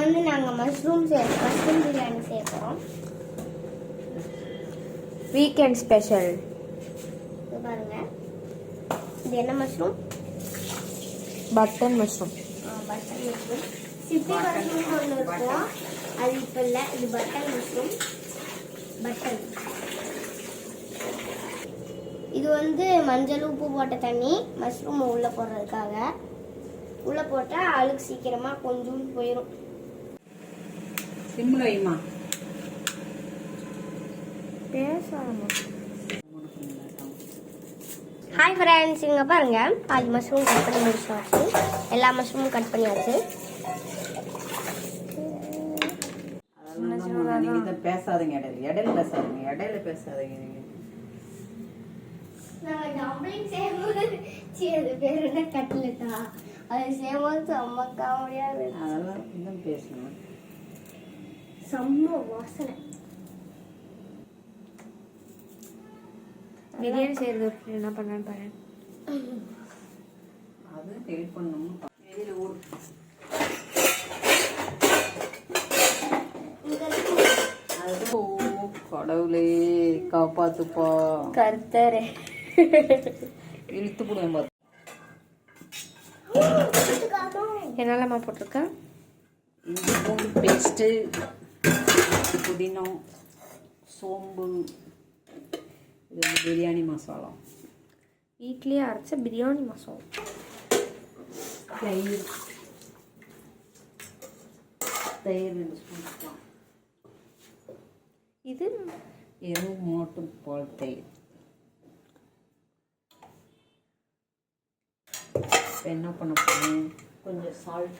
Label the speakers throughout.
Speaker 1: வந்து நாங்கள் மஷ்ரூம் பிரியாணி செய்ய போகிறோம்.
Speaker 2: Weekend special.
Speaker 1: இது பாருங்க, இது என்ன mushroom?
Speaker 2: Button mushroom.
Speaker 1: Button mushroom. சிப்பி மஷ்ரூம் ஒன்று இருக்கும், அது இப்போ இல்லை. இது பட்டன் மஷ்ரூம். பட்டன். இது வந்து மஞ்சள் உப்பு போட்ட தண்ணி மஷ்ரூம் உள்ளே போடுறதுக்காக. உள்ளே போட்டால் அழுக்கு சீக்கிரமாக கொஞ்சம் போயிடும்.
Speaker 3: சிம்மில் வைமா.
Speaker 2: பேசாமா.
Speaker 1: ஹாய் ஃப்ரெண்ட்ஸ், இங்கே பாருங்க, பாதி மஷ்ரூம் கட் பண்ணி முடிச்சாச்சு. எல்லா மஷ்ரூமும் கட் பண்ணியாச்சு.
Speaker 3: நீங்க பேசாதீங்க, இடையில பேசாதீங்க, இடையில பேசாதீங்க. நீங்க
Speaker 1: நாங்கள் டம்ப்ளிங் செய்யும்போது அது பேர் என்ன, கட்லெட்டா? அது செய்யும்போது செம்ம காமெடியாக
Speaker 3: அதெல்லாம் இன்னும் பேசணும்.
Speaker 1: செம்ம வாசனை.
Speaker 2: பிரியாணி செய்யறது என்ன பண்ணான்னு பாரு.
Speaker 3: அது ஹெல்ப் பண்ணணும். வெளியில ஓடு. கடவுளே காப்பாத்துப்பா.
Speaker 2: கர்த்தரே
Speaker 3: இழுத்து போடுவேன் பார்த்து.
Speaker 2: என்னெல்லாமா போட்டிருக்கேன்?
Speaker 3: இஞ்சி பூண்டு பேஸ்ட்டு, புதினா, சோம்பு, இது வந்து பிரியாணி மசாலா,
Speaker 2: வீட்லயே அரைச்ச பிரியாணி மசாலா,
Speaker 3: தயிர் 2 ஸ்பூன்.
Speaker 2: இது
Speaker 3: எருமாட்டு பால் தயிர். என்ன பண்ண போறேன், கொஞ்சம் salt,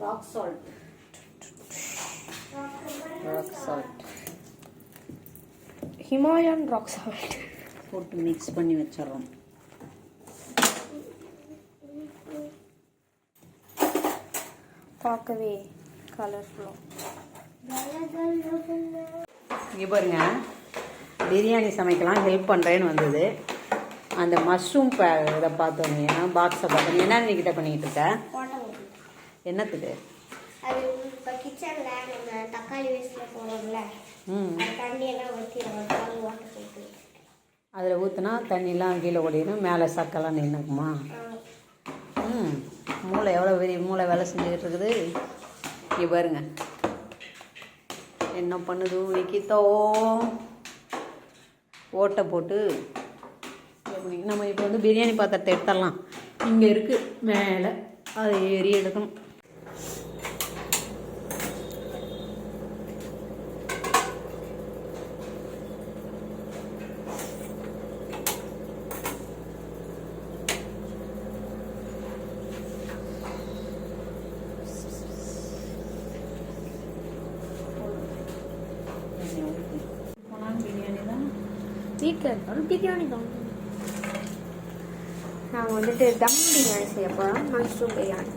Speaker 3: rock salt
Speaker 2: Himalayan rock salt
Speaker 3: போட்டு மிக்ஸ் பண்ணி வச்சிடறோம்.
Speaker 2: பார்க்கவே கலர்ஃபுல்லாக.
Speaker 3: இங்கே பாருங்க, பிரியாணி சமைக்கலாம் ஹெல்ப் பண்ணுறேன்னு வந்தது. அந்த மஷ்ரூம் இதை பார்த்தோன்னே, பாக்ஸை பார்த்தோன்னே என்ன நீக்கிட்ட பண்ணிக்கிட்டு இருக்க? என்னத்துக்கு?
Speaker 1: அது இப்போ கிச்சனில் நம்ம தக்காளி வேஸ்ட்டில் போடுறோம்ல, தண்ணியெல்லாம் ஊற்றி வாட்டர் போட்டு
Speaker 3: அதில் ஊற்றினா தண்ணிலாம் கீழே ஓடிடும், மேலே சக்கெல்லாம் நின்றுக்குமா? மூளை எவ்வளோ பெரிய மூளை வேலை செஞ்சுக்கிட்டு இருக்குது. இங்கே பாருங்க என்ன பண்ணுது. விக்கித்தோ ஓட்டை போட்டு நம்ம இப்போ வந்து பிரியாணி பாத்திரத்தை எடுத்துடலாம். இங்கே இருக்குது மேலே, அதை ஏறி எடுக்கணும். பிரியாணி தான்
Speaker 2: வீட்டில் பிரியாணி தான். நாங்கள் வந்துட்டு தம் பிரியாணி செய்ய போகிறோம், மஷ்ரூம் பிரியாணி.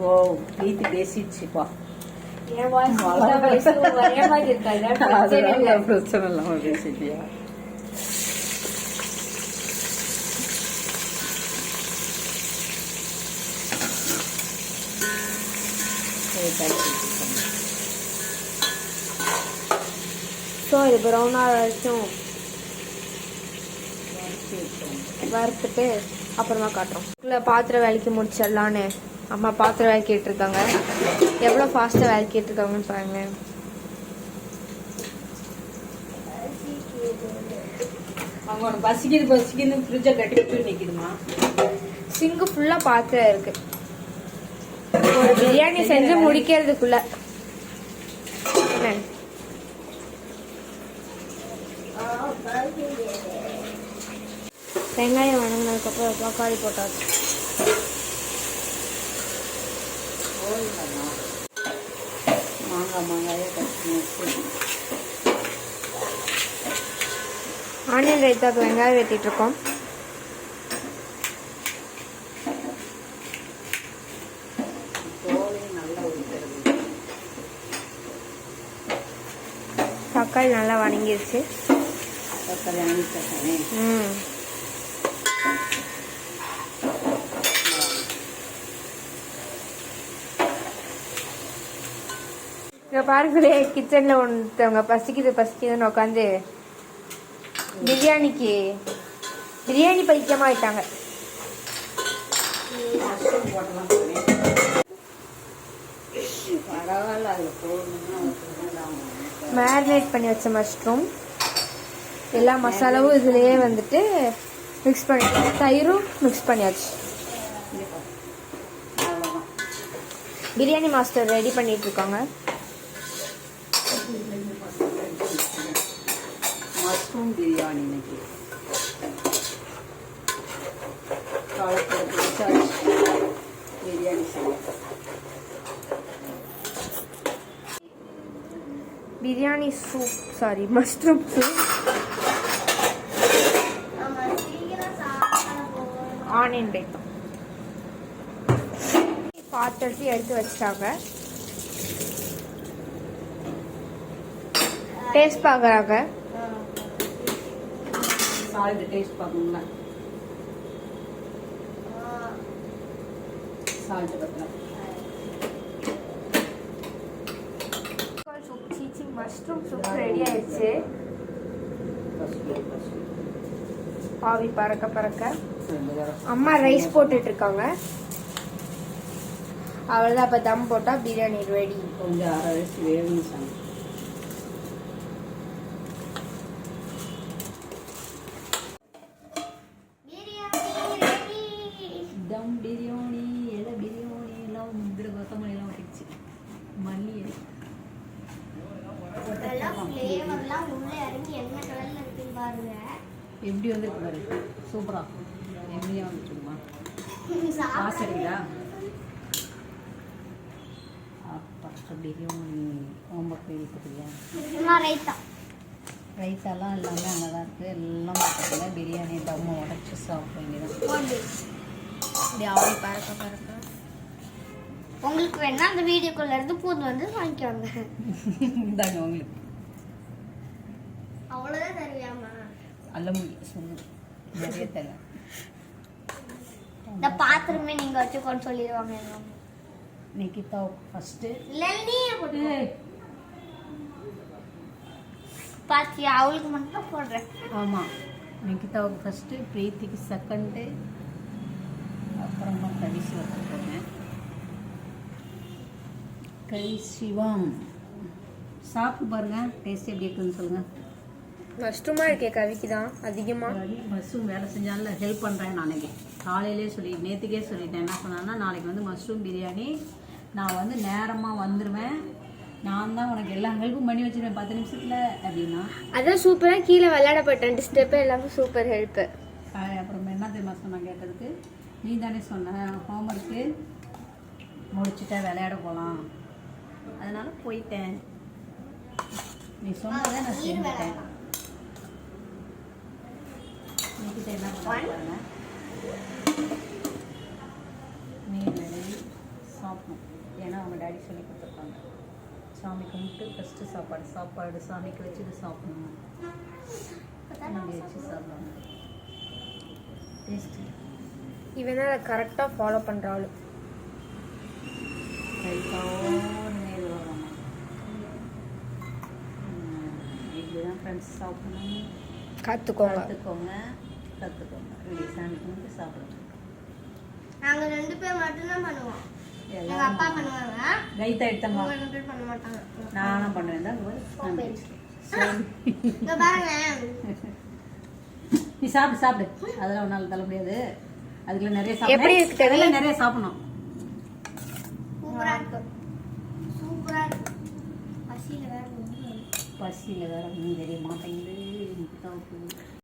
Speaker 3: ஓ, வீட்டு பேசிடுச்சுப்பா.
Speaker 2: என் வாய்ஸ் ஒரே மாதிரி இருக்காது,
Speaker 3: பிரச்சனை இல்லாமல் பேசிட்டியா?
Speaker 2: ஸோ இது ப்ரௌனாக வரைக்கும் வறுத்துட்டு அப்புறமா காட்டுறோம். இல்லை பாத்திரம் விளக்கி முடிச்சிடலான்னு அம்மா பாத்திரம் விளக்கிட்டு இருக்காங்க. எவ்வளோ ஃபாஸ்ட்டாக விளக்கிட்டு இருக்காங்கன்னு பாருங்க.
Speaker 3: அவங்க பசிக்குது ஃப்ரிட்ஜை கட்டி வச்சு நிற்கிதுமா.
Speaker 2: சிங்கு ஃபுல்லாக பாத்திரம் இருக்கு. ஒரு பிரியாணி செஞ்சு முடிக்கிறதுக்குள்ள என்ன வெங்காயம் வணங்கினதுக்கப்புறம் தக்காளி போட்டாச்சு.
Speaker 3: மாங்காயை கட்டி
Speaker 2: ஆனியன் ரைத்தாக்கு வெங்காயம் வெட்டிட்டு இருக்கோம். தக்காளி நல்லா வணங்கிருச்சு. இங்க பாருங்களே, கிச்சன்ல ஒருத்தவங்க பசிக்குதுன்னு உட்காந்து பிரியாணி பைத்தியமா ஆயிட்டாங்க. மேரினேட் பண்ணி வச்ச மஷ்ரூம் எல்லா மசாலாவும் இதுலயே வந்துட்டு மிக்ஸ் பண்ணி, தயிரும் மிக்ஸ் பண்ணியாச்சு. பிரியாணி மாஸ்டர் ரெடி பண்ணிட்டு இருக்காங்க.
Speaker 3: மஷ்ரூம் பிரியாணி இன்னைக்கு biryani
Speaker 2: biryani soup, sorry mushroom soup, onion raita பாத்திரத்தை எடுத்து வச்சிட்டாங்க. டேஸ்ட் பார்க்குறாங்க.
Speaker 3: சால்ட் டேஸ்ட் பார்க்கணுங்களா? சால்ட் பத்தலாம்.
Speaker 2: மஷ்ரூம் சூப் ரெடி ஆயிடுச்சு. ஆவி பறக்க பறக்க அம்மா ரைஸ் போட்டுட்டு இருக்காங்க. அவ்வளோதான், அப்போ தம் போட்டா பிரியாணி ரெடி.
Speaker 3: கொஞ்சம் அரை வயசு வேகணும் சாமி. தம் பிரியாணி, இலை பிரியாணி எல்லாம் இதில் கொத்தமல்லி எல்லாம் வச்சிச்சு. மல்லி எப்படி வந்துருக்கு பாரு, சூப்பரா எப்படியா வந்துச்சுமா. காசு அடிக்குதா? அப்பா பிரியாணி ஹோம்ஒர்க் எழுதியா? ரைத்தாலாம் எல்லாமே அங்கே தான் இருக்குது. எல்லாம் பார்த்தீங்கன்னா பிரியாணி தம்மை உடச்சி சாப்பிடுங்க.
Speaker 2: அப்படி ஆவி பறக்க பறக்க.
Speaker 1: உங்களுக்கு வேணா அந்த வீடியோக்குள்ள இருந்து பூந்து வந்து வாங்கிக்கோங்க.
Speaker 3: இந்தாங்க உங்களுக்கு.
Speaker 1: அவ்வளோதான் தருவியாமா?
Speaker 3: அல்ல முடியும் சொல்லு, நிறைய தர.
Speaker 1: இந்த பாத்திரமே நீங்க வச்சுக்கோன்னு சொல்லிடுவாங்க.
Speaker 3: நிக்கிதா ஃபர்ஸ்ட்
Speaker 1: பாத்தி அவளுக்கு மட்டும் போடுறேன்.
Speaker 3: ஆமாம், நிக்கிதாவுக்கு ஃபர்ஸ்ட்டு, பிரீத்திக்கு செகண்டு, அப்புறமா கரிசி வச்சு போடுறேன். சிவம் சாப்பிட்டு பாருங்க, டேஸ்ட் எப்படி இருக்குன்னு சொல்லுங்க.
Speaker 2: கஷ்டமா இருக்கே கவிக்கு தான் அதிகமாக.
Speaker 3: மஷ்ரூம் வேலை செஞ்சால ஹெல்ப் பண்ணுறேன். நாளைக்கு காலையிலே நேற்றுக்கே சொல்லிட்டேன். என்ன சொன்னான்னா, நாளைக்கு வந்து மஷ்ரூம் பிரியாணி நான் வந்து நேரமாக வந்துடுவேன், நான் தான் உனக்கு எல்லா ஹெல்ப்பும் பண்ணி வச்சிருவேன் 10 நிமிஷத்தில் அப்படின்னா.
Speaker 2: அதான் சூப்பராக கீழே விளையாட போயிட்டேன். 2 ஸ்டெப்பு எல்லாமே சூப்பர் ஹெல்ப்பு.
Speaker 3: அப்புறம் என்ன தெரியுமா சொன்ன கேட்டதுக்கு, நீ தானே சொன்ன ஹோம்ஒர்க்கு முடிச்சுட்டா விளையாட போகலாம், அதனால போயிட்டேன். நீ சொன்னதை நான் செஞ்சுட்டேன். நீக்கிட்ட என்ன பண்ணுறாங்க, நீ வேலையை சாப்பிடணும். ஏன்னா அவங்க டேடி சொல்லி கொடுத்துருக்காங்க, சாமி கும்பிட்டு ஃபஸ்ட்டு சாப்பாடு சாமிக்கு வச்சுட்டு சாப்பிடணும். நம்ம வச்சு சாப்பிடணும். டேஸ்ட்டு
Speaker 2: இவன் அதை கரெக்டாக ஃபாலோ பண்ணுறாள்.
Speaker 3: இப்படிதான் ஃப்ரெண்ட்ஸ் சாப்பிடணும்.
Speaker 2: கற்றுக்கோங்க.
Speaker 3: இப்படி சாமி கும்பிட்டு சாப்பிடணும்.
Speaker 1: நாங்க 2 பேர் மட்டும் தான் பண்ணுவோம். எங்க அப்பா பண்ணுவாங்க.
Speaker 3: ரைத்தா எடுத்தமா
Speaker 1: 2 பேர் பண்ண மாட்டாங்க.
Speaker 3: நானும் பண்ணுவேன் தான்.
Speaker 1: இங்க பாருங்க.
Speaker 3: நீ சாப்பிடு, அதெல்லாம் ஒன்னால தள்ள முடியாது. அதுக்குள்ள நிறைய சாப்பிடு.
Speaker 2: எப்படி இருக்கு?
Speaker 3: அதெல்லாம் நிறைய சாப்பிடணும்.
Speaker 1: சூப்பரா இருக்கு. பசியில வேற ஒன்றும்
Speaker 3: தெரிய மாட்டேங்குது.